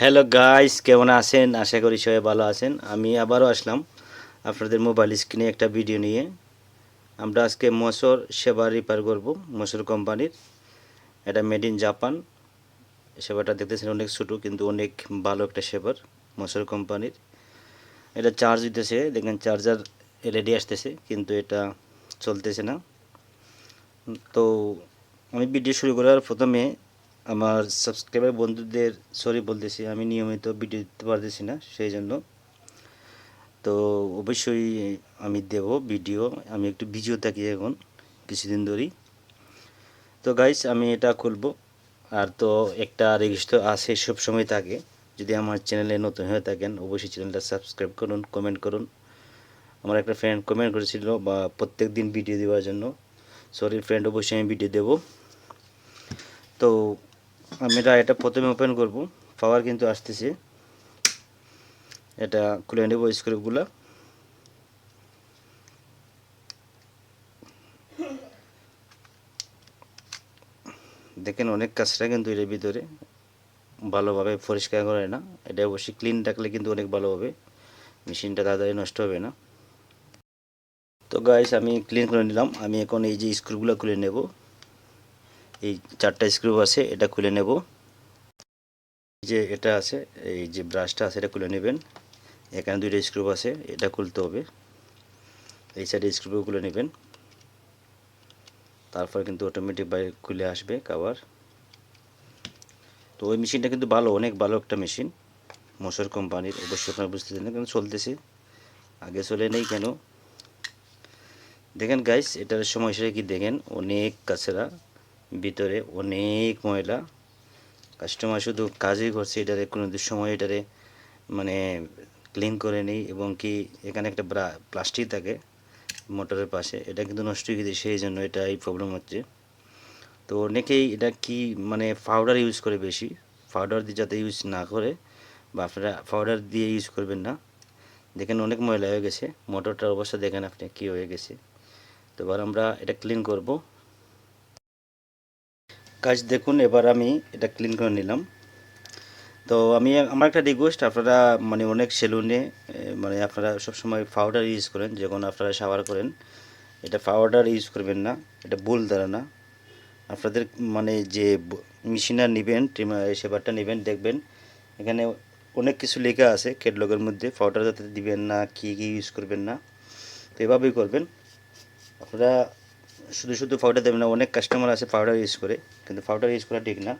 Hello guys, কেমন আছেন? আশা করি সবাই ভালো আছেন। আমি আবারও আসলাম আপনাদের মোবাইল স্ক্রিনে একটা ভিডিও নিয়ে। আমরা আজকে মোসর সেবা রিপেয়ার করব, মোসর কোম্পানির। এটা মেড ইন জাপান। সেবাটা দেখতেছেন অনেক ছোটো, কিন্তু অনেক ভালো একটা সেবার মোসর কোম্পানির। এটা চার্জ দিতেছে, দেখেন চার্জার এলইডি আসতেছে, কিন্তু এটা চলতেছে না। তো আমি ভিডিও শুরু করার প্রথমে আমার সাবস্ক্রাইবার বন্ধুদের সরি বলতেছি, আমি নিয়মিত ভিডিও দিতে পারতেছি না, সেই জন্য। তো অবশ্যই আমি দেব ভিডিও। আমি একটু বিজিও থাকি এখন কিছুদিন ধরেই। তো গাইস, আমি এটা খুলবো। আর তো একটা রেজিস্টার আছে, সব সময় থাকে। যদি আমার চ্যানেলে নতুন হয়ে থাকেন, অবশ্যই চ্যানেলটা সাবস্ক্রাইব করুন, কমেন্ট করুন। আমার একটা ফ্রেন্ড কমেন্ট করেছিল বা প্রত্যেক দিন ভিডিও দেওয়ার জন্য। সরি ফ্রেন্ড, অবশ্যই আমি ভিডিও দেব। তো আমি এটা প্রথমে ওপেন করব। পাওয়ার কিন্তু আসতেছে। এটা খুলে নেব স্ক্রুগুলো। দেখেন অনেক কাজটা কিন্তু এর ভিতরে ভালোভাবে পরিষ্কার করে না। এটা অবশ্যই ক্লিন রাখলে কিন্তু অনেক ভালো হবে, মেশিনটা তাড়াতাড়ি নষ্ট হবে না। তো গাইস, আমি ক্লিন করে নিলাম। আমি এখন এই যে স্ক্রুগুলো খুলে নেব। এই 4টা স্ক্রু আছে, এটা খুলে নেব। এই যে এটা আছে, এই যে ব্রাশটা আছে, এটা খুলে নেবেন। এখানে 2টা স্ক্রু আছে, এটা খুলতে হবে। এই সাইডে স্ক্রুগুলো খুলে নেবেন। তারপর কিন্তু অটোমেটিক বাইরে খুলে আসবে কভার। তো ওই মেশিনটা কিন্তু ভালো, অনেক ভালো একটা মেশিন, মোসর কোম্পানির। অবশ্যই আপনারা বুঝতেছেন না কেন চলতেছে, আগে চলে নেই কেন। দেখেন গাইস, এটার সমস্যা কি দেখেন, অনেক কাছেরা ভিতরে, অনেক ময়লা। কাস্টমার শুধু কাজই করছে, এটারে কোনো সময় এটারে মানে ক্লিন করে নেই। এবং কি এখানে একটা প্লাস্টিক থাকে মোটরের পাশে, এটা কিন্তু নষ্ট হয়ে গেছে, সেই জন্য এটা এই প্রবলেম হচ্ছে। তো অনেকেই এটা কি মানে পাউডার ইউজ করে বেশি। পাউডার দিয়ে যাতে ইউজ না করে, বা আপনারা পাউডার দিয়ে ইউজ করবেন না। দেখেন অনেক ময়লা হয়ে গেছে, মোটরটার অবস্থা দেখেন আপনি কী হয়ে গেছে। তো এবার আমরা এটা ক্লিন করব। কাজ দেখুন, এবার আমি এটা ক্লিন করে নিলাম। তো আমার একটা রিকোয়েস্ট, আপনারা মানে অনেক সেলুনে মানে আপনারা সবসময় পাউডার ইউজ করেন যখন আপনারা শাওয়ার করেন। এটা পাউডার ইউজ করবেন না, এটা ভুল ধারণা। আপনাদের মানে যে মেশিনার নেবেন, সেবারটা নেবেন, দেখবেন এখানে অনেক কিছু লেখা আছে ক্যাটালগের মধ্যে। পাউডার যাতে দিবেন না, কী কী ইউজ করবেন না। তো এভাবেই করবেন আপনারা। শুধু শুধু পাউডার দেবেন না। অনেক কাস্টমার আছে পাউডার ইউজ করে, কিন্তু পাউডার ইউজ করা ঠিক না।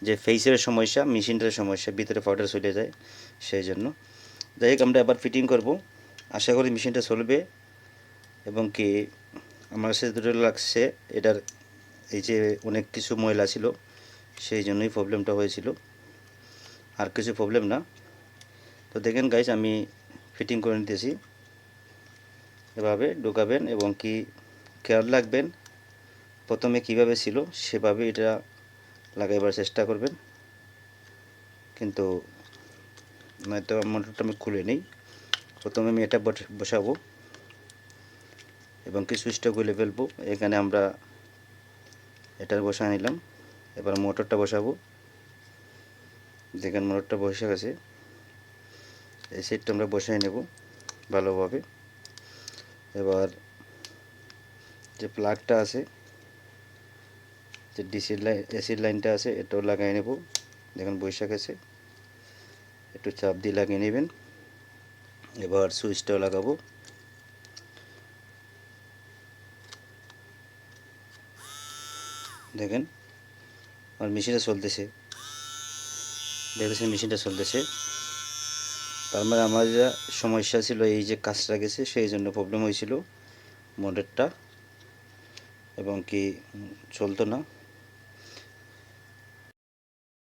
যে ফেসের সমস্যা, মেশিনটার সমস্যা, ভিতরে পাউডার চলে যায়, সেই জন্য। যাই হোক, আমরা আবার ফিটিং করব। আশা করি মেশিনটা চলবে। এবং কি আমার কাছে দুটো লাগছে এটার, এই যে অনেক কিছু ময়লা ছিল, সেই জন্যই প্রবলেমটা হয়েছিল, আর কিছু প্রবলেম না। তো দেখেন গাইস, আমি ফিটিং করে নিতেছি। এভাবে ঢোকাবেন এবং কি খেয়াল রাখবেন প্রথমে কিভাবে ছিল সেভাবে এটা লাগাইবার চেষ্টা করবেন। কিন্তু নয়তো মোটরটা আমি খুলে নিই। প্রথমে আমি এটা বসাবো এবং কি সুইচটা খুলে ফেলবো। এখানে আমরা এটা বসায় নিলাম। এবার মোটরটা বসাবো। দেখেন মোটরটা বসে গেছে। এই সেটটা আমরা বসাই নেব ভালোভাবে। এবার যে প্লাগটা আছে, যে ডিসির লাইন, এসির লাইনটা আছে, এটাও লাগাই নেব। দেখুন বসে গেছে, একটু চাপ দিয়ে লাগিয়ে নেবেন। এবার সুইচটাও লাগাবো। দেখেন আমার মেশিনটা চলতেছে, দেখতেছেন মেশিনটা চলতেছে। তার মানে আমার যা সমস্যা ছিল, এই যে কাজটা গেছে, সেই জন্য প্রবলেম হয়েছিল মোটরটা, এবং কি চলতো না।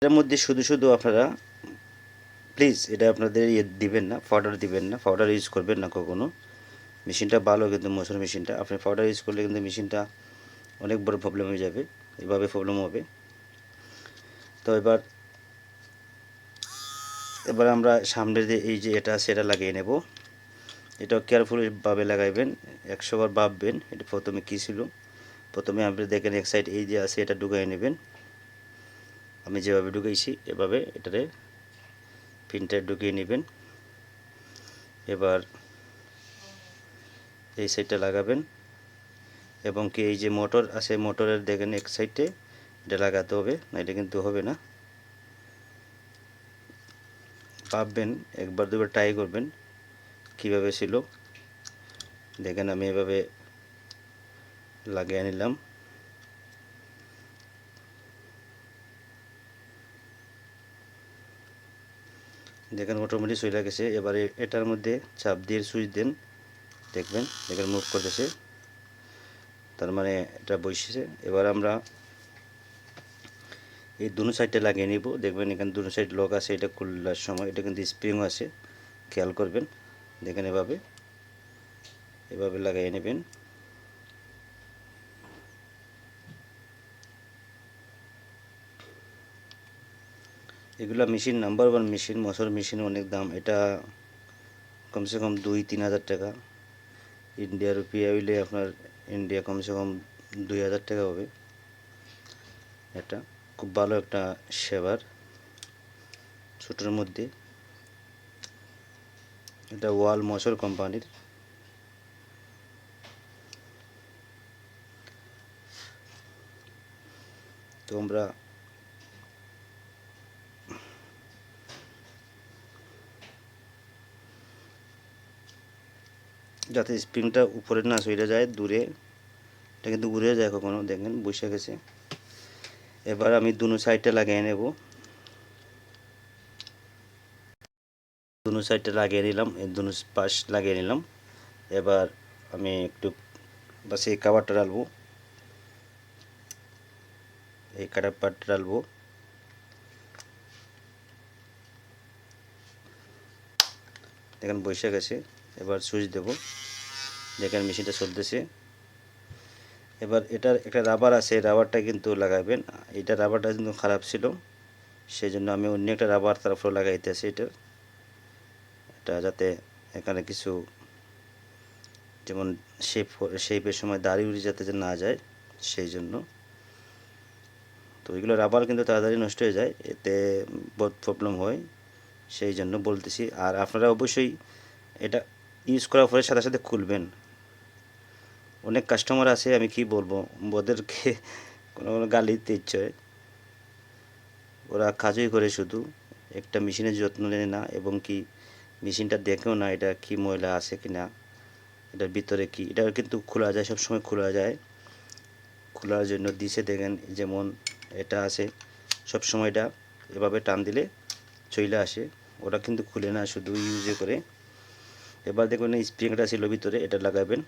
এর মধ্যে শুধু শুধু আপনারা প্লিজ এটা আপনাদের দিবেন না, পাউডার দিবেন না, পাউডার ইউজ করবেন না কখনো। মেশিনটা ভালো, কিন্তু মোটর মেশিনটা আপনি পাউডার ইউজ করলে কিন্তু মেশিনটা অনেক বড় প্রবলেম হয়ে যাবে, এভাবে প্রবলেম হবে। তো এবার এবার আমরা সামনে যে এই যে এটা সেটা লাগিয়ে নেব। এটাও কেয়ারফুলিভাবে লাগাইবেন, 100 বার ভাববেন এটা প্রথমে কী ছিল। প্রথমে আপনি দেখেন এক সাইড এই যে আছে, এটা ঢুকাই নেবেন। আমি যেভাবে ঢুকাইছি এভাবে এটারে পিনটা ঢুকিয়ে নেবেন। এবার এই সাইডটা লাগাবেন এবং কি এই যে মোটর আছে মোটরের দেখেন এক সাইডে এটা লাগাতে হবে, না এটা কিন্তু হবে না। ভাববেন একবার দুবার ট্রাই করবেন কিভাবে ছিল। দেখেন আমি এভাবে লাগিয়ে নিলাম। দেখেন অটোমেটিক চলে গেছে। এবারে এটার মধ্যে চাপ দিয়ে সুইচ দেন, দেখবেন মুভ করতেছে, তার মানে এটা বসেছে। এবার আমরা এই দুনো সাইডটা লাগিয়ে নিব। দেখবেন এখানে দুনো সাইড লক আছে, এটা খোলার সময় এটা কিন্তু স্প্রিং আছে, খেয়াল করবেন। দেখেন এভাবে লাগিয়ে নেবেন। এগুলা মেশিন নাম্বার 1 মেশিন, মসর মেশিন অনেক দাম। এটা কমসে কম 2-3 হাজার টাকা। ইন্ডিয়া রুপিয়া হইলে আপনার ইন্ডিয়া কমসে কম 2000 টাকা হবে। এটা খুব ভালো একটা সেবার, ছোটোর মধ্যে। এটা ওয়াল মসর কোম্পানির। তো আমরা যাতে স্প্রিংটা উপরে না সরে যায়, দূরে এটা কিন্তু ঘুরে যায় কখনো, দেখেন বসে গেছে। এবার আমি দুনো সাইডটা লাগিয়ে নেব। দুনো সাইডটা লাগিয়ে নিলাম, এই দুনো পাশ লাগিয়ে নিলাম। এবার আমি একটু বাস এই কাভারটা ডালবো, এই কাটার পাটটা ডালবো। দেখেন বসে গেছে। এবার সুইচ দেব, দেখেন মেশিনটা চলতেছে। এবার এটার একটা রাবার আছে, রাবারটা কিন্তু লাগাবেন। এটা রাবারটা কিন্তু খারাপ ছিল, সেই জন্য আমি অন্য একটা রাবার তারপর লাগাইতেছি এটা যাতে এখানে কিছু যেমন শেপের সময় দাড়ি উড়ে যাতে না যায়, সেই জন্য। তো এগুলো রাবার কিন্তু তাড়াতাড়ি নষ্ট হয়ে যায়, এতে বহুত প্রবলেম হয়, সেই জন্য বলতেছি। আর আপনারা অবশ্যই এটা ইউজ করার পরে সাথে সাথে খুলবেন। অনেক কাস্টমার আছে, আমি কি বলবো ওদেরকে, কোনো কোনো গালি দিতে ইচ্ছে হয়। ওরা কাজই করে শুধু, একটা মেশিনের যত্ন নেয় না এবং কি মেশিনটা দেখেও না এটা কি ময়লা আছে কি না, এটার ভিতরে কি। এটা কিন্তু খোলা যায়, সবসময় খোলা যায়। খোলার জন্য দিছে দেখেন, যেমন এটা আছে, সবসময় এটা এভাবে টান দিলে চলে আসে, ওরা কিন্তু খুলে না, শুধু ইউজে করে। এবার দেখবেন স্প্রিংটা ছিল ভিতরে, এটা লাগাবেন,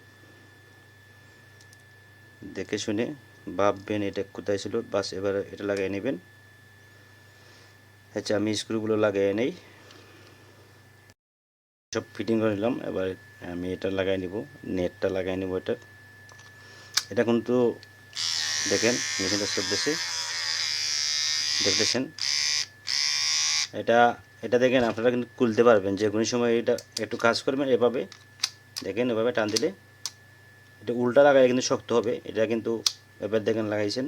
দেখে শুনে ভাববেন এটা কোথায় ছিল, বাস এবার এটা লাগিয়ে নেবেন। আচ্ছা আমি স্ক্রুগুলো লাগিয়ে নেই, সব ফিটিং করে নিলাম। এবার আমি এটা লাগাই নিব, নেটটা লাগাই নিব। এটা কিন্তু দেখেন মেশিনটা চলতেছে, দেখতেছেন। এটা এটা দেখেন আপনারা কিন্তু খুলতে পারবেন যে কোনো সময়। এটা একটু কাজ করবেন এভাবে, দেখেন এভাবে টান দিলে, এটা উল্টা লাগাই কিন্তু শক্ত হবে। এটা কিন্তু এবার দেখেন লাগাইছেন,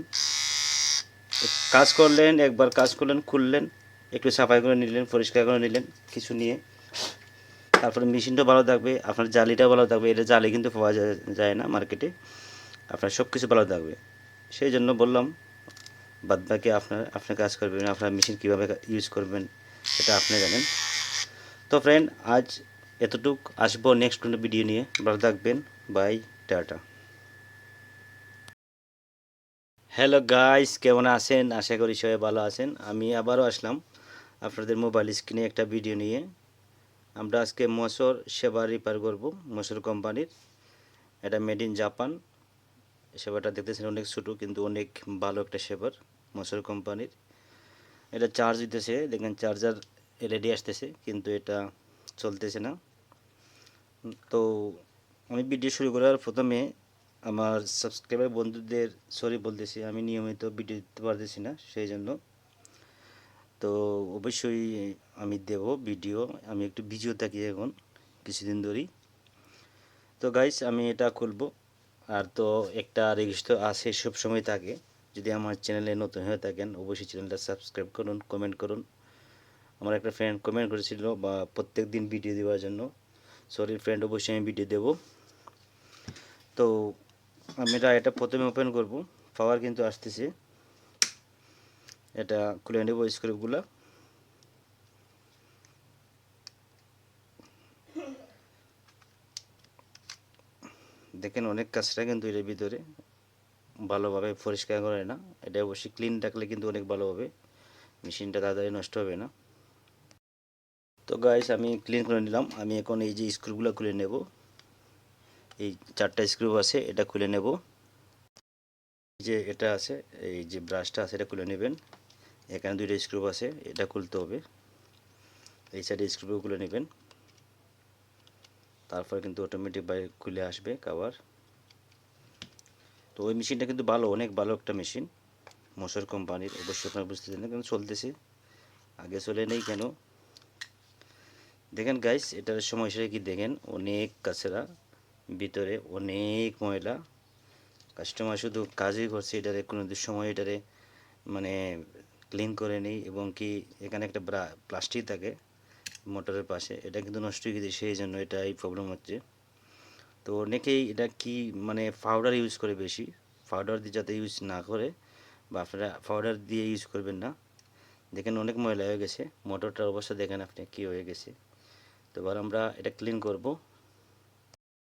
কাজ করলেন, একবার কাজ করলেন, খুললেন, একটু সাফাই করে নিলেন, পরিষ্কার করে নিলেন কিছু নিয়ে, তারপরে মেশিনটাও ভালো থাকবে, আপনার জালিটাও ভালো থাকবে। এটা জালি কিন্তু পাওয়া যায় না মার্কেটে, আপনার সব কিছু ভালো থাকবে। সেই জন্য বললাম, বাদবাকি আপনার কাজ করবেন, আপনার মেশিন কীভাবে ইউজ করবেন সেটা আপনি জানেন। তো ফ্রেন্ড, আজ এতটুক, আসবো নেক্সট কোনো ভিডিও নিয়ে। ভালো থাকবেন, বাই, টাটা। হ্যালো গাইস, কেমন আছেন? আশা করি সবাই ভালো আছেন। আমি আবারও আসলাম আপনাদের মোবাইল স্ক্রিনে একটা ভিডিও নিয়ে। আমরা আজকে মসর সেবা রিপেয়ার করব, মসর কোম্পানির। এটা মেড ইন জাপান। সেবাটা দেখতেছেন অনেক ছোটো, কিন্তু অনেক ভালো একটা সেবার, মসর কোম্পানির। এটা চার্জ দিতেছে, দেখেন চার্জার এলইডি আসতেছে, কিন্তু এটা চলতেছে না। তো আমি ভিডিও শুরু করার প্রথমে আমার সাবস্ক্রাইবার বন্ধুদের সরি বলতেছি, আমি নিয়মিত ভিডিও দিতে পারতেছি না, সেই জন্য। তো অবশ্যই আমি দেব ভিডিও, আমি একটু বিজিও থাকি এখন কিছুদিন ধরেই। তো গাইস আমি এটা খুলবো। আর তো একটা রিকোয়েস্ট আছে, সব সময় থাকে, যদি আমার চ্যানেলে নতুন হয়ে থাকেন অবশ্যই চ্যানেলটা সাবস্ক্রাইব করুন, কমেন্ট করুন, আমার একটা ফ্রেন্ড কমেন্ট করেছিল বা প্রত্যেক দিন ভিডিও দেওয়ার জন্য। সরি ফ্রেন্ড, অবশ্যই আমি ভিডিও দেবো। তো আমরা এটা প্রথমে ওপেন করব। পাওয়ার কিন্তু আসতেছে, এটা খুলে নেব স্ক্রুগুলো। দেখেন অনেক কাজটা কিন্তু এর ভিতরে ভালোভাবে পরিষ্কার করে না। এটা অবশ্যই ক্লিন রাখলে কিন্তু অনেক ভালো হবে, মেশিনটা তাড়াতাড়ি নষ্ট হবে না। তো গাইস আমি ক্লিন করে নিলাম। আমি এখন এই যে স্ক্রুগুলো খুলে নেব। এই 4টা স্ক্রু আছে, এটা খুলে নেব। যে এটা আছে, এই যে ব্রাশটা আছে এটা খুলে নেবেন। এখানে 2টা স্ক্রু আছে, এটা খুলতে হবে। এই সাইডে স্ক্রু খুলে নেবেন, তারপর কিন্তু অটোমেটিক বাইরে খুলে আসবে কভার। তো ওই মেশিনটা কিন্তু ভালো, অনেক ভালো একটা মেশিন, মোসর কোম্পানির। অবশ্যই আপনারা বুঝতেছেন না কিন্তু চলতেছে, আগে চলে নেই কেন। দেখেন গাইস, এটার সমস্যা কি দেখেন, অনেক কাছেরা ভিতরে, অনেক ময়লা। কাস্টমার শুধু কাজই করছে, এটারে কোনো সময় এটারে মানে ক্লিন করে নেই। এবং কি এখানে একটা প্লাস্টিক থাকে মোটরের পাশে, এটা কিন্তু নষ্ট হয়ে গেছে, সেই জন্য এটা এই প্রবলেম হচ্ছে। তো অনেকেই এটা কি মানে পাউডার ইউজ করে বেশি, পাউডার দিয়ে যাতে ইউজ না করে, বা আপনারা পাউডার দিয়ে ইউজ করবেন না। দেখেন অনেক ময়লা হয়ে গেছে, মোটরটার অবস্থা দেখেন আপনি কী হয়ে গেছে। তো এবার আমরা এটা ক্লিন করব।